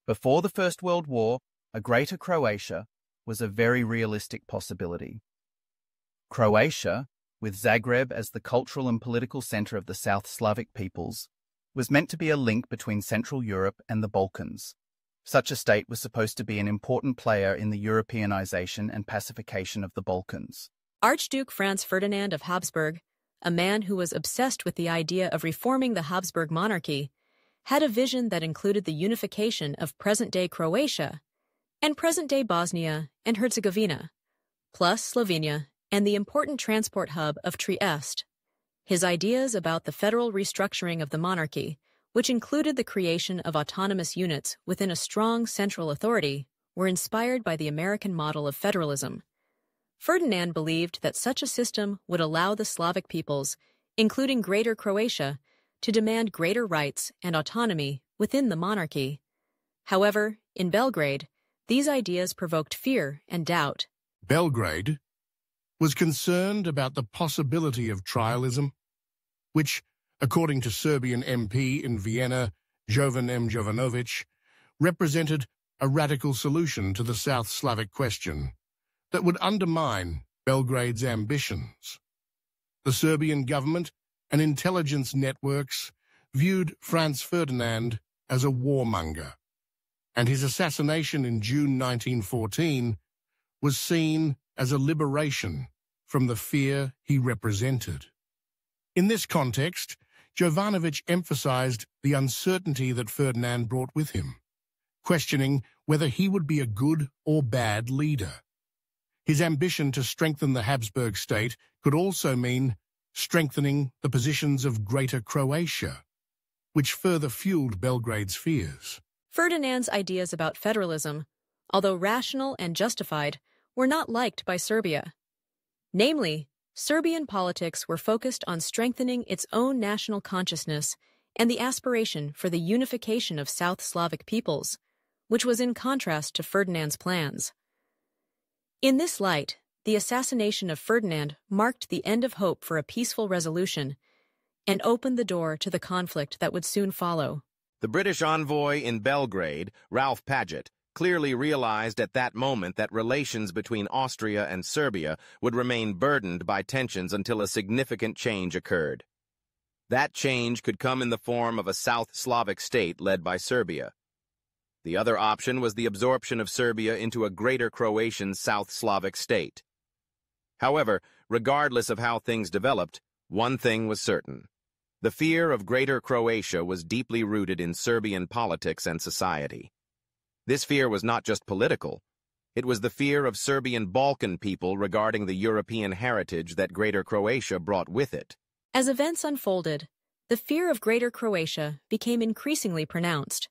Before the First World War, a Greater Croatia was a very realistic possibility. Croatia, with Zagreb as the cultural and political center of the South Slavic peoples, was meant to be a link between Central Europe and the Balkans. Such a state was supposed to be an important player in the Europeanization and pacification of the Balkans. Archduke Franz Ferdinand of Habsburg, a man who was obsessed with the idea of reforming the Habsburg monarchy, had a vision that included the unification of present-day Croatia and present-day Bosnia and Herzegovina, plus Slovenia and the important transport hub of Trieste. His ideas about the federal restructuring of the monarchy, which included the creation of autonomous units within a strong central authority, were inspired by the American model of federalism. Ferdinand believed that such a system would allow the Slavic peoples, including Greater Croatia, to demand greater rights and autonomy within the monarchy. However, in Belgrade, these ideas provoked fear and doubt. Belgrade was concerned about the possibility of trialism, which, according to Serbian MP in Vienna, Jovan M. Jovanovic, represented a radical solution to the South Slavic question that would undermine Belgrade's ambitions. The Serbian government and intelligence networks viewed Franz Ferdinand as a warmonger, and his assassination in June 1914 was seen as a liberation from the fear he represented. In this context, Jovanovic emphasized the uncertainty that Ferdinand brought with him, questioning whether he would be a good or bad leader. His ambition to strengthen the Habsburg state could also mean strengthening the positions of Greater Croatia, which further fueled Belgrade's fears. Ferdinand's ideas about federalism, although rational and justified, were not liked by Serbia. Namely, Serbian politics were focused on strengthening its own national consciousness and the aspiration for the unification of South Slavic peoples, which was in contrast to Ferdinand's plans. In this light, the assassination of Ferdinand marked the end of hope for a peaceful resolution and opened the door to the conflict that would soon follow. The British envoy in Belgrade, Ralph Paget, clearly realized at that moment that relations between Austria and Serbia would remain burdened by tensions until a significant change occurred. That change could come in the form of a South Slavic state led by Serbia. The other option was the absorption of Serbia into a Greater Croatian South Slavic state. However, regardless of how things developed, one thing was certain. The fear of Greater Croatia was deeply rooted in Serbian politics and society. This fear was not just political. It was the fear of Serbian Balkan people regarding the European heritage that Greater Croatia brought with it. As events unfolded, the fear of Greater Croatia became increasingly pronounced.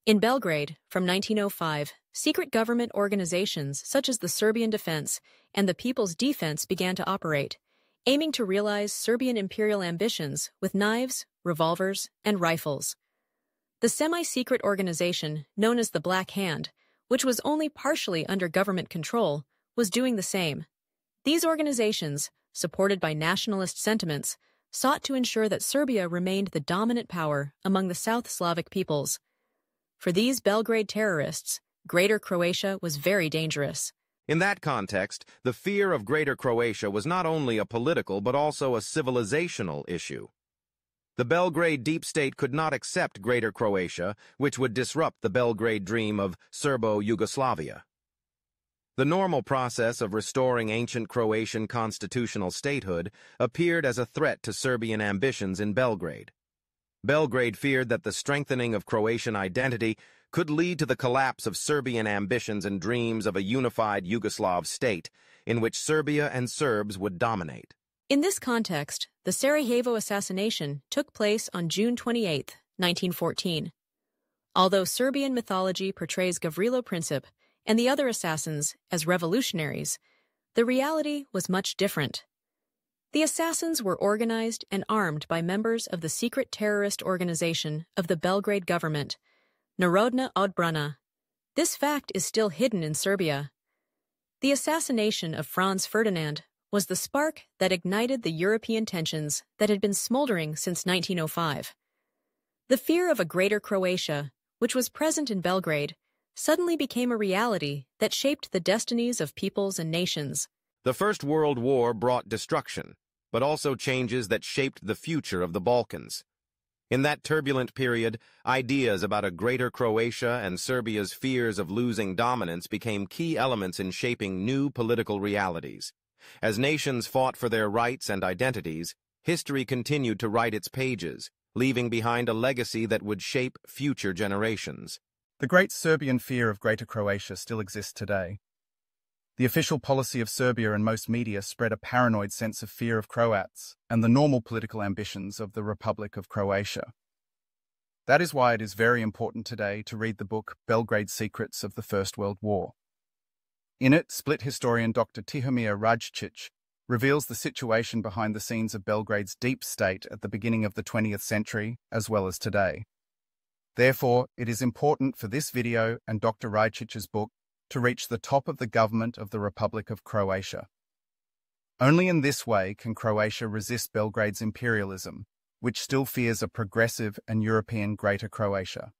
In Belgrade, from 1905, secret government organizations such as the Serbian Defense and the People's Defense began to operate, aiming to realize Serbian imperial ambitions with knives, revolvers, and rifles. The semi-secret organization, known as the Black Hand, which was only partially under government control, was doing the same. These organizations, supported by nationalist sentiments, sought to ensure that Serbia remained the dominant power among the South Slavic peoples. For these Belgrade terrorists, Greater Croatia was very dangerous. In that context, the fear of Greater Croatia was not only a political but also a civilizational issue. The Belgrade deep state could not accept Greater Croatia, which would disrupt the Belgrade dream of Serbo-Yugoslavia. The normal process of restoring ancient Croatian constitutional statehood appeared as a threat to Serbian ambitions in Belgrade. Belgrade feared that the strengthening of Croatian identity could lead to the collapse of Serbian ambitions and dreams of a unified Yugoslav state, in which Serbia and Serbs would dominate. In this context, the Sarajevo assassination took place on June 28, 1914. Although Serbian mythology portrays Gavrilo Princip and the other assassins as revolutionaries, the reality was much different. The assassins were organized and armed by members of the secret terrorist organization of the Belgrade government, Narodna Odbrana. This fact is still hidden in Serbia. The assassination of Franz Ferdinand was the spark that ignited the European tensions that had been smoldering since 1905. The fear of a Greater Croatia, which was present in Belgrade, suddenly became a reality that shaped the destinies of peoples and nations. The First World War brought destruction, but also changes that shaped the future of the Balkans. In that turbulent period, ideas about a greater Croatia and Serbia's fears of losing dominance became key elements in shaping new political realities. As nations fought for their rights and identities, history continued to write its pages, leaving behind a legacy that would shape future generations. The great Serbian fear of Greater Croatia still exists today. The official policy of Serbia and most media spread a paranoid sense of fear of Croats and the normal political ambitions of the Republic of Croatia. That is why it is very important today to read the book Belgrade Secrets of the First World War. In it, Split historian Dr. Tihomir Rajčić reveals the situation behind the scenes of Belgrade's deep state at the beginning of the 20th century, as well as today. Therefore, it is important for this video and Dr. Rajčić's book to reach the top of the government of the Republic of Croatia. Only in this way can Croatia resist Belgrade's imperialism, which still fears a progressive and European Greater Croatia.